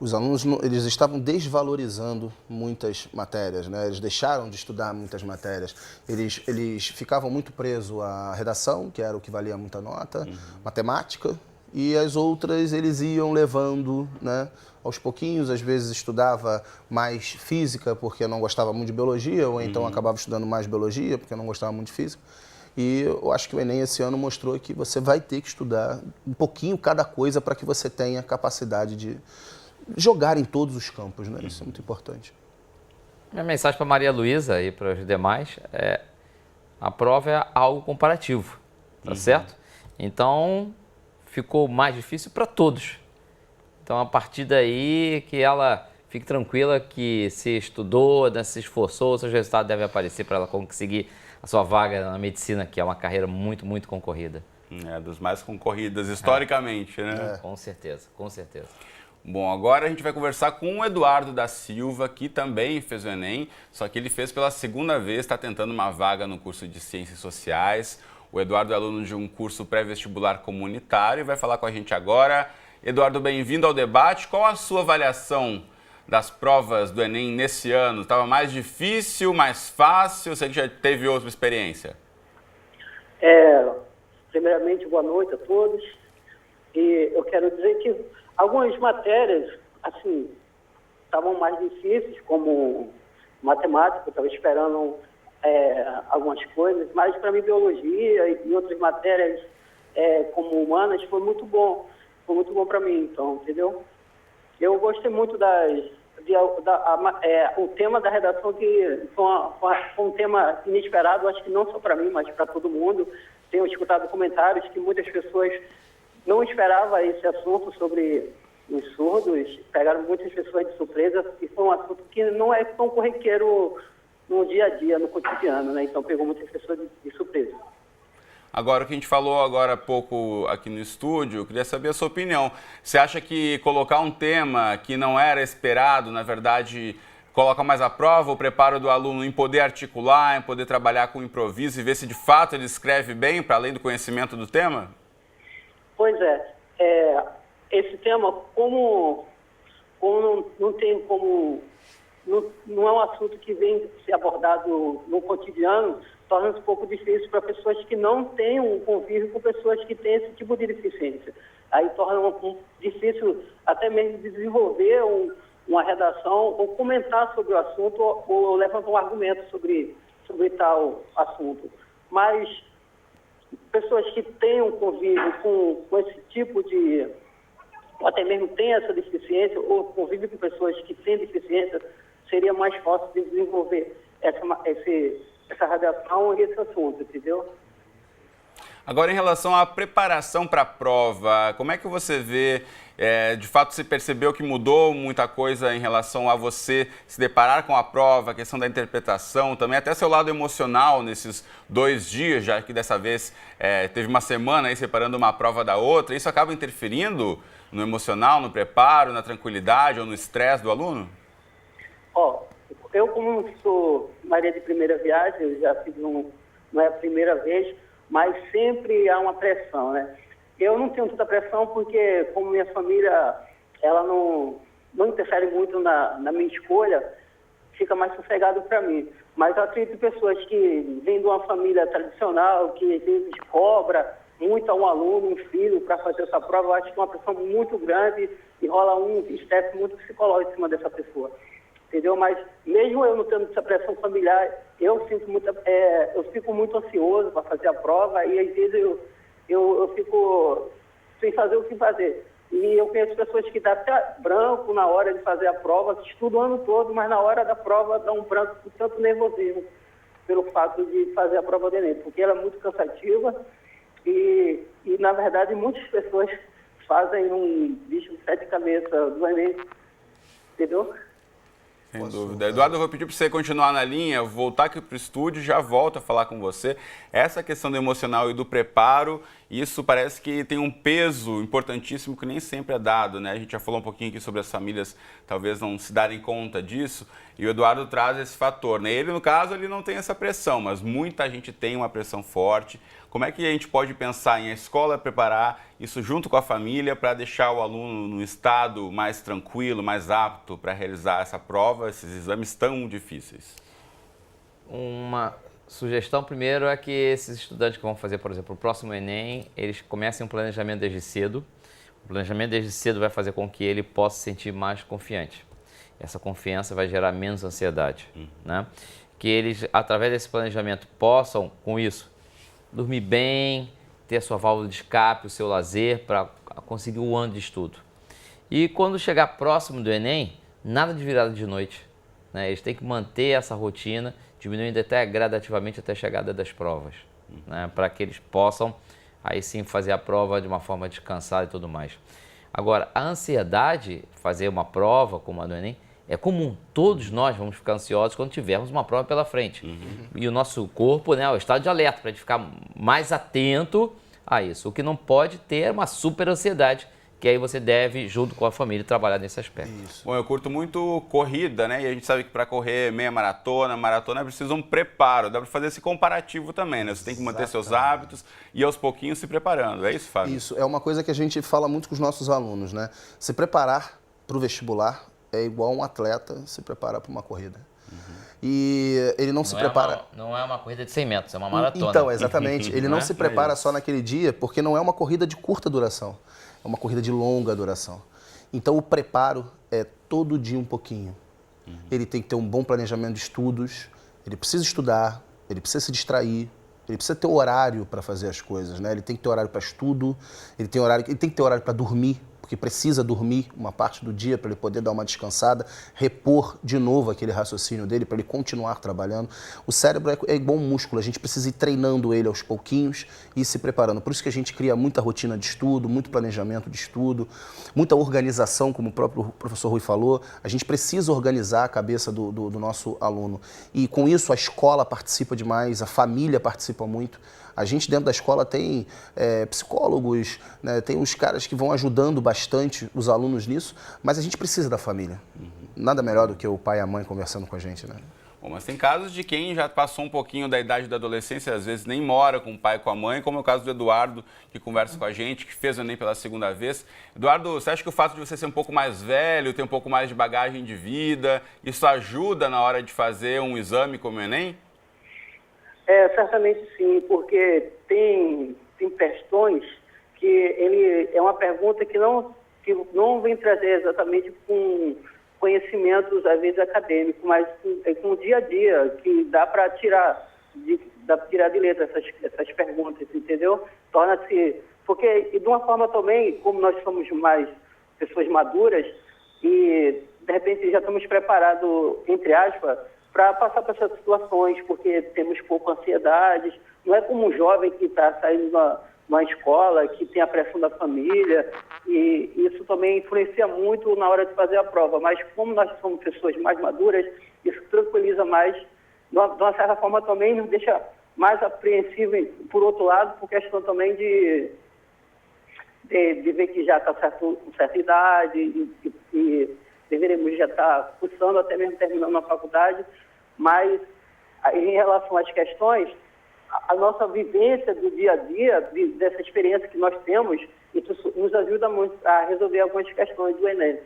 Os alunos, eles estavam desvalorizando muitas matérias, né? Eles deixaram de estudar muitas matérias. Eles ficavam muito presos à redação, que era o que valia muita nota, matemática, e as outras eles iam levando, né? Aos pouquinhos, às vezes estudava mais física, porque não gostava muito de biologia, ou então acabava estudando mais biologia, porque não gostava muito de física. E eu acho que o Enem esse ano mostrou que você vai ter que estudar um pouquinho cada coisa para que você tenha capacidade de jogar em todos os campos, né? Isso é muito importante. Minha mensagem para Maria Luísa e para os demais é: a prova é algo comparativo, tá certo? Então, ficou mais difícil para todos. Então, a partir daí, que ela fique tranquila que se estudou, né, se esforçou, seus resultados devem aparecer para ela conseguir a sua vaga na medicina, que é uma carreira muito, muito concorrida. Das mais concorridas historicamente, né? Com certeza, com certeza. Bom, agora a gente vai conversar com o Eduardo da Silva, que também fez o Enem, só que ele fez pela segunda vez, está tentando uma vaga no curso de Ciências Sociais. O Eduardo é aluno de um curso pré-vestibular comunitário e vai falar com a gente agora. Eduardo, bem-vindo ao debate. Qual a sua avaliação das provas do Enem nesse ano? Estava mais difícil, mais fácil? Você que já teve outra experiência. Primeiramente, boa noite a todos. E eu quero dizer que algumas matérias, assim, estavam mais difíceis, como matemática, eu estava esperando algumas coisas, mas para mim biologia e outras matérias como humanas foi muito bom para mim, então, entendeu? Eu gostei muito o tema da redação, que foi um tema inesperado, acho que não só para mim, mas para todo mundo. Tenho escutado comentários que muitas pessoas não esperavam esse assunto sobre os surdos, pegaram muitas pessoas de surpresa, e foi um assunto que não é tão corriqueiro no dia a dia, no cotidiano, né? Então pegou muitas pessoas de surpresa. Agora, o que a gente falou agora há pouco aqui no estúdio, eu queria saber a sua opinião. Você acha que colocar um tema que não era esperado, na verdade, coloca mais à prova o preparo do aluno em poder articular, em poder trabalhar com improviso e ver se de fato ele escreve bem, para além do conhecimento do tema? Pois esse tema, como não tem como... Não é um assunto que vem ser abordado no cotidiano, torna-se um pouco difícil para pessoas que não têm um convívio com pessoas que têm esse tipo de deficiência. Aí torna difícil até mesmo desenvolver uma redação ou comentar sobre o assunto ou levantar um argumento sobre tal assunto. Mas pessoas que têm um convívio com esse tipo de... ou até mesmo têm essa deficiência ou convivem com pessoas que têm deficiência, seria mais fácil de desenvolver essa redação e esse assunto, entendeu? Agora, em relação à preparação para a prova, como é que você vê, de fato, você percebeu que mudou muita coisa em relação a você se deparar com a prova, a questão da interpretação, também até seu lado emocional nesses 2 dias, já que dessa vez teve uma semana aí separando uma prova da outra, isso acaba interferindo no emocional, no preparo, na tranquilidade ou no estresse do aluno? Eu, como sou Maria de primeira viagem, eu já fiz não é a primeira vez, mas sempre há uma pressão, né? Eu não tenho tanta pressão porque, como minha família, ela não interfere muito na minha escolha, fica mais sossegado para mim. Mas eu acredito em pessoas que vêm de uma família tradicional, que às vezes cobra muito a um aluno, um filho, para fazer essa prova. Eu acho que é uma pressão muito grande e rola um estresse muito psicológico em cima dessa pessoa. Entendeu? Mas mesmo eu não tendo essa pressão familiar, eu fico muito ansioso para fazer a prova e às vezes eu fico sem saber o que fazer. E eu conheço pessoas que dão até branco na hora de fazer a prova, que estudam o ano todo, mas na hora da prova dá um branco por tanto nervosismo pelo fato de fazer a prova do Enem, porque ela é muito cansativa e na verdade muitas pessoas fazem um bicho de 7 cabeças do Enem, entendeu? Sem dúvida. Eduardo, eu vou pedir para você continuar na linha, voltar aqui para o estúdio, já volto a falar com você. Essa questão do emocional e do preparo, isso parece que tem um peso importantíssimo que nem sempre é dado, né? A gente já falou um pouquinho aqui sobre as famílias talvez não se darem conta disso, e o Eduardo traz esse fator, né? Ele, no caso, ele não tem essa pressão, mas muita gente tem uma pressão forte. Como é que a gente pode pensar em a escola preparar isso junto com a família para deixar o aluno no estado mais tranquilo, mais apto para realizar essa prova, esses exames tão difíceis? Uma sugestão primeiro é que esses estudantes que vão fazer, por exemplo, o próximo Enem, eles comecem um planejamento desde cedo. O planejamento desde cedo vai fazer com que ele possa se sentir mais confiante. Essa confiança vai gerar menos ansiedade, né? Que eles, através desse planejamento, possam, com isso, dormir bem, ter a sua válvula de escape, o seu lazer, para conseguir o ano de estudo. E quando chegar próximo do Enem, nada de virada de noite, né? Eles têm que manter essa rotina, diminuindo até gradativamente até a chegada das provas, né? Para que eles possam, aí sim, fazer a prova de uma forma descansada e tudo mais. Agora, a ansiedade, fazer uma prova como a do Enem, é comum. Todos nós vamos ficar ansiosos quando tivermos uma prova pela frente. E o nosso corpo, né, o estado de alerta, para a gente ficar mais atento a isso. O que não pode ter é uma super ansiedade, que aí você deve, junto com a família, trabalhar nesse aspecto. Isso. Bom, eu curto muito corrida, né? E a gente sabe que para correr meia maratona precisa um preparo. Dá para fazer esse comparativo também, né? Você tem que manter seus hábitos e aos pouquinhos se preparando. É isso, Fábio? Isso, é uma coisa que a gente fala muito com os nossos alunos, né? Se preparar para o vestibular é igual um atleta se preparar para uma corrida. E ele não se prepara... Não é uma corrida de 100 metros, é uma maratona. Então, exatamente. Ele não se prepara só naquele dia, porque não é uma corrida de curta duração. É uma corrida de longa duração. Então, o preparo é todo dia um pouquinho. Ele tem que ter um bom planejamento de estudos, ele precisa estudar, ele precisa se distrair, ele precisa ter horário para fazer as coisas, né? Ele tem que ter horário para estudo, ele tem que ter horário para dormir, porque precisa dormir uma parte do dia para ele poder dar uma descansada, repor de novo aquele raciocínio dele para ele continuar trabalhando. O cérebro é igual um músculo, a gente precisa ir treinando ele aos pouquinhos e ir se preparando. Por isso que a gente cria muita rotina de estudo, muito planejamento de estudo, muita organização, como o próprio professor Rui falou. A gente precisa organizar a cabeça do nosso aluno. E com isso a escola participa demais, a família participa muito. A gente dentro da escola tem psicólogos, né? Tem uns caras que vão ajudando bastante os alunos nisso, mas a gente precisa da família. Nada melhor do que o pai e a mãe conversando com a gente, né? Bom, mas tem casos de quem já passou um pouquinho da idade da adolescência, às vezes nem mora com o pai e com a mãe, como é o caso do Eduardo, que conversa com a gente, que fez o Enem pela segunda vez. Eduardo, você acha que o fato de você ser um pouco mais velho, ter um pouco mais de bagagem de vida, isso ajuda na hora de fazer um exame como o Enem? Certamente sim, porque tem questões que ele é uma pergunta que não vem trazer exatamente com conhecimentos, às vezes, acadêmicos, mas com o dia a dia, que dá para tirar de letra essas perguntas, entendeu? Torna-se... Porque, e de uma forma também, como nós somos mais pessoas maduras e, de repente, já estamos preparados, entre aspas, para passar por essas situações, porque temos pouco ansiedade. Não é como um jovem que está saindo uma escola, que tem a pressão da família, e isso também influencia muito na hora de fazer a prova. Mas como nós somos pessoas mais maduras, isso tranquiliza mais, de uma certa forma também nos deixa mais apreensivo, por outro lado, por questão também de ver que já está com certa idade e deveremos já estar cursando, até mesmo terminando a faculdade, mas em relação às questões, a nossa vivência do dia a dia, dessa experiência que nós temos, isso nos ajuda muito a resolver algumas questões do Enem.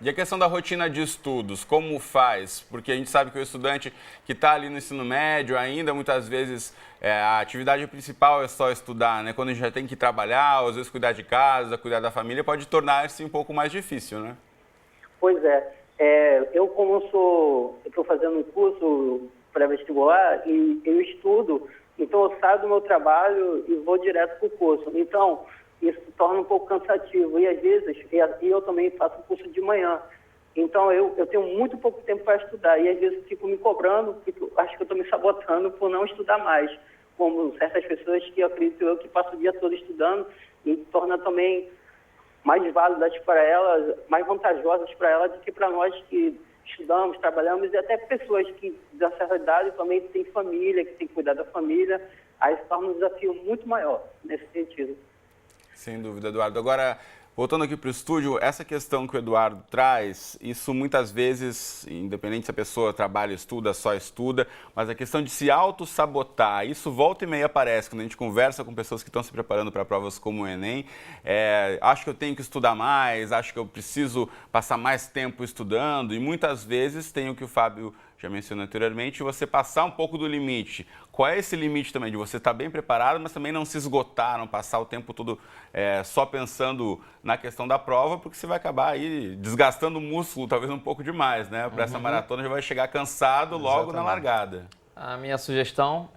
E a questão da rotina de estudos, como faz? Porque a gente sabe que o estudante que está ali no ensino médio ainda, muitas vezes, a atividade principal é só estudar, né? Quando a gente já tem que trabalhar, às vezes cuidar de casa, cuidar da família, pode tornar-se um pouco mais difícil, né? Pois é. Eu, como estou fazendo um curso pré-vestibular e eu estudo, então eu saio do meu trabalho e vou direto para o curso. Então, isso torna um pouco cansativo. E às vezes, eu também faço curso de manhã. Então, eu tenho muito pouco tempo para estudar. E às vezes fico me cobrando, acho que eu estou me sabotando por não estudar mais. Como certas pessoas que eu acredito que passam o dia todo estudando e torna também mais válidas para elas, mais vantajosas para elas do que para nós que estudamos, trabalhamos, e até pessoas que, da certa idade, também têm família, que têm que cuidar da família, aí se torna um desafio muito maior nesse sentido. Sem dúvida, Eduardo. Agora, voltando aqui para o estúdio, essa questão que o Eduardo traz, isso muitas vezes, independente se a pessoa trabalha, estuda, só estuda, mas a questão de se auto-sabotar, isso volta e meia aparece quando a gente conversa com pessoas que estão se preparando para provas como o Enem. Acho que eu tenho que estudar mais, acho que eu preciso passar mais tempo estudando, e muitas vezes tem o que o Fábio já mencionou anteriormente, você passar um pouco do limite. Qual é esse limite também de você estar bem preparado, mas também não se esgotar, não passar o tempo todo só pensando na questão da prova, porque você vai acabar aí desgastando o músculo, talvez um pouco demais, né? Para essa maratona já vai chegar cansado logo na largada. A minha sugestão,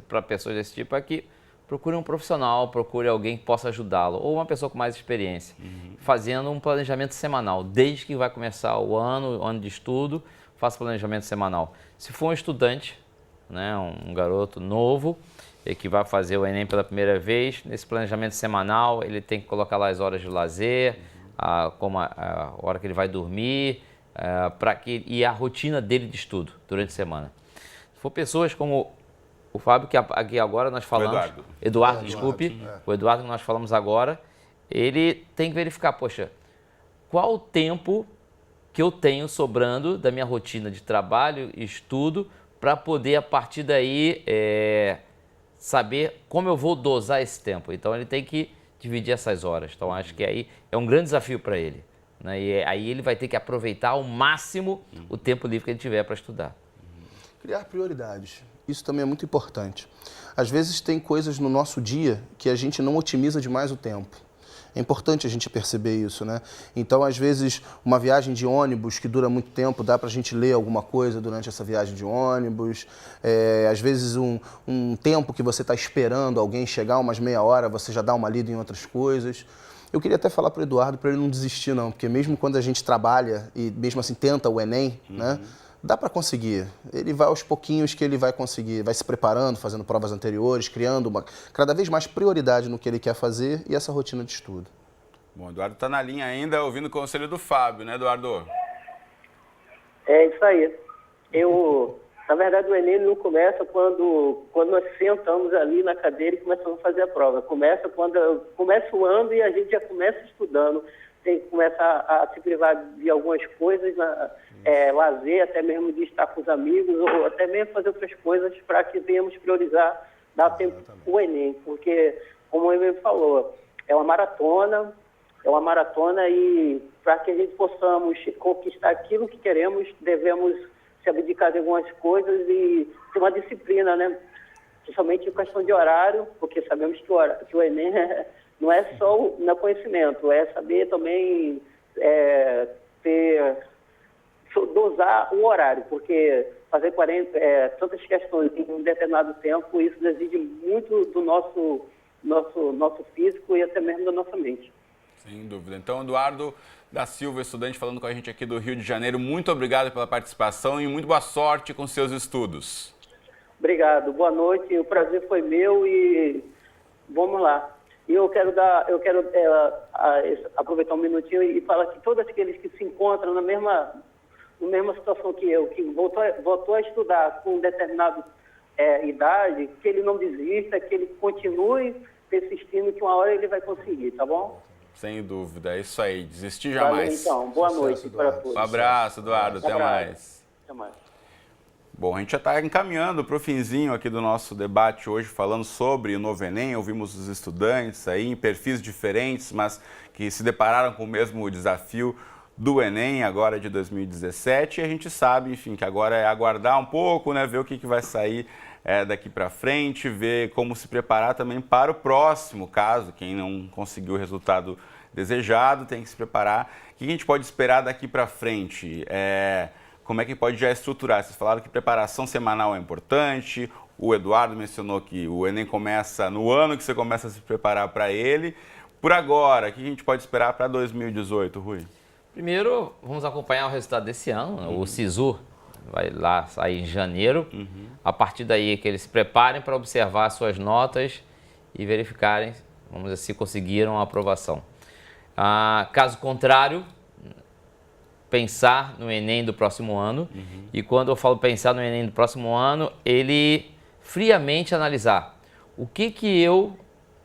para pessoas desse tipo, é que procure um profissional, procure alguém que possa ajudá-lo, ou uma pessoa com mais experiência, fazendo um planejamento semanal. Desde que vai começar o ano de estudo, faça planejamento semanal. Se for um estudante, né, um garoto novo, que vai fazer o Enem pela primeira vez, nesse planejamento semanal ele tem que colocar lá as horas de lazer, como a hora que ele vai dormir, e a rotina dele de estudo durante a semana. Se for pessoas como o Fábio, que aqui agora nós falamos... Eduardo, desculpe. O Eduardo que nós falamos agora, ele tem que verificar, poxa, qual o tempo que eu tenho sobrando da minha rotina de trabalho e estudo para poder, a partir daí, saber como eu vou dosar esse tempo. Então, ele tem que dividir essas horas. Então, acho que aí é um grande desafio para ele, né? E aí ele vai ter que aproveitar ao máximo o tempo livre que ele tiver para estudar. Criar prioridades. Isso também é muito importante. Às vezes tem coisas no nosso dia que a gente não otimiza demais o tempo. É importante a gente perceber isso, né? Então, às vezes, uma viagem de ônibus que dura muito tempo, dá para a gente ler alguma coisa durante essa viagem de ônibus. Às vezes, um tempo que você está esperando alguém chegar, umas meia hora, você já dá uma lida em outras coisas. Eu queria até falar para o Eduardo, para ele não desistir, não, porque mesmo quando a gente trabalha e mesmo assim tenta o Enem, né? Dá para conseguir. Ele vai aos pouquinhos que ele vai conseguir, vai se preparando, fazendo provas anteriores, criando cada vez mais prioridade no que ele quer fazer e essa rotina de estudo. Bom, o Eduardo está na linha ainda, ouvindo o conselho do Fábio, né, Eduardo? É isso aí. Na verdade, o Enem não começa quando nós sentamos ali na cadeira e começamos a fazer a prova. Começa quando começa o ano e a gente já começa estudando. Tem que começar a se privar de algumas coisas, lazer, até mesmo de estar com os amigos, ou até mesmo fazer outras coisas para que venhamos priorizar, dar tempo para o Enem. Porque, como o Enem falou, é uma maratona e para que a gente possamos conquistar aquilo que queremos, devemos se abdicar de algumas coisas e ter uma disciplina, né? Principalmente em questão de horário, porque sabemos que o Enem não é só no conhecimento, é saber também dosar o horário, porque fazer tantas questões em um determinado tempo, isso exige muito do nosso físico e até mesmo da nossa mente. Sem dúvida. Então, Eduardo da Silva, estudante, falando com a gente aqui do Rio de Janeiro, muito obrigado pela participação e muito boa sorte com seus estudos. Obrigado, boa noite, o prazer foi meu e vamos lá. E eu quero aproveitar um minutinho e falar que todos aqueles que se encontram na mesma situação que eu, que voltou a estudar com determinada idade, que ele não desista, que ele continue persistindo, que uma hora ele vai conseguir, tá bom? Sem dúvida, é isso aí, desistir jamais. Valeu, então, boa noite para todos. Um abraço, Eduardo, até mais. Até mais. Bom, a gente já está encaminhando para o finzinho aqui do nosso debate hoje, falando sobre o novo Enem. Ouvimos os estudantes aí em perfis diferentes, mas que se depararam com o mesmo desafio do Enem, agora de 2017. E a gente sabe, enfim, que agora é aguardar um pouco, né, ver o que vai sair daqui para frente, ver como se preparar também para o próximo caso. Quem não conseguiu o resultado desejado tem que se preparar. O que a gente pode esperar daqui para frente? Como é que pode já estruturar? Vocês falaram que preparação semanal é importante, o Eduardo mencionou que o Enem começa no ano que você começa a se preparar para ele. Por agora, o que a gente pode esperar para 2018, Rui? Primeiro, vamos acompanhar o resultado desse ano. O SISU vai lá sair em janeiro. A partir daí, que eles se preparem para observar suas notas e verificarem, vamos dizer, se conseguiram a aprovação. Caso contrário, pensar no Enem do próximo ano. E quando eu falo pensar no Enem do próximo ano, ele friamente analisar o que eu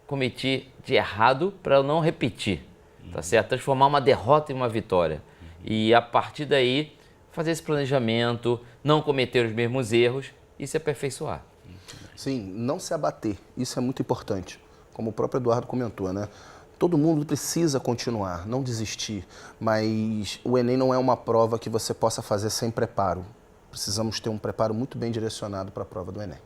cometi de errado para eu não repetir, tá certo? Transformar uma derrota em uma vitória. E a partir daí, fazer esse planejamento, não cometer os mesmos erros e se aperfeiçoar. Sim, não se abater, isso é muito importante, como o próprio Eduardo comentou, né? Todo mundo precisa continuar, não desistir, mas o Enem não é uma prova que você possa fazer sem preparo. Precisamos ter um preparo muito bem direcionado para a prova do Enem.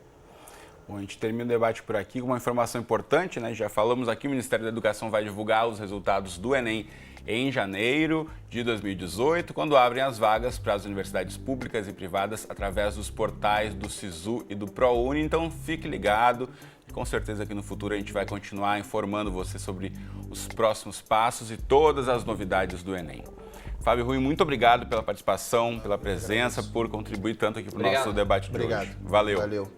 Bom, a gente termina o debate por aqui com uma informação importante, né? Já falamos aqui, o Ministério da Educação vai divulgar os resultados do Enem em janeiro de 2018, quando abrem as vagas para as universidades públicas e privadas através dos portais do SISU e do ProUni. Então fique ligado, com certeza que no futuro a gente vai continuar informando você sobre os próximos passos e todas as novidades do Enem. Fábio Rui, muito obrigado pela participação, pela presença, por contribuir tanto aqui para o nosso debate de hoje. Valeu.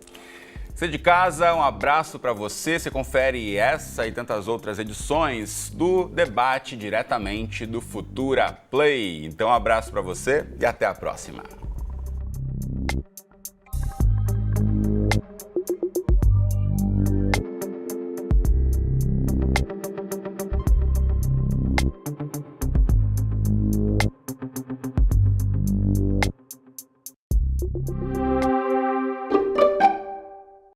Você de casa, um abraço para você. Você confere essa e tantas outras edições do debate diretamente do Futura Play. Então, um abraço para você e até a próxima.